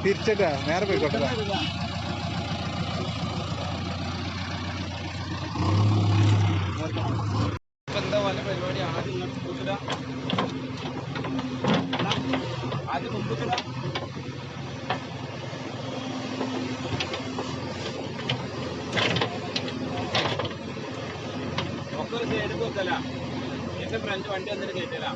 തിരിച്ചേട്ടാ നേരെ പോയിക്കോട്ടെ. എന്താ പോലെ പരിപാടി? ആദ്യം മുമ്പിടാ, ആദ്യം മുമ്പിടാ. ഒക്കെ ഒരു സൈഡ് വെക്കല. എന്റെ ഫ്രണ്ട് വണ്ടി വന്നിട്ട് കേട്ടില്ല.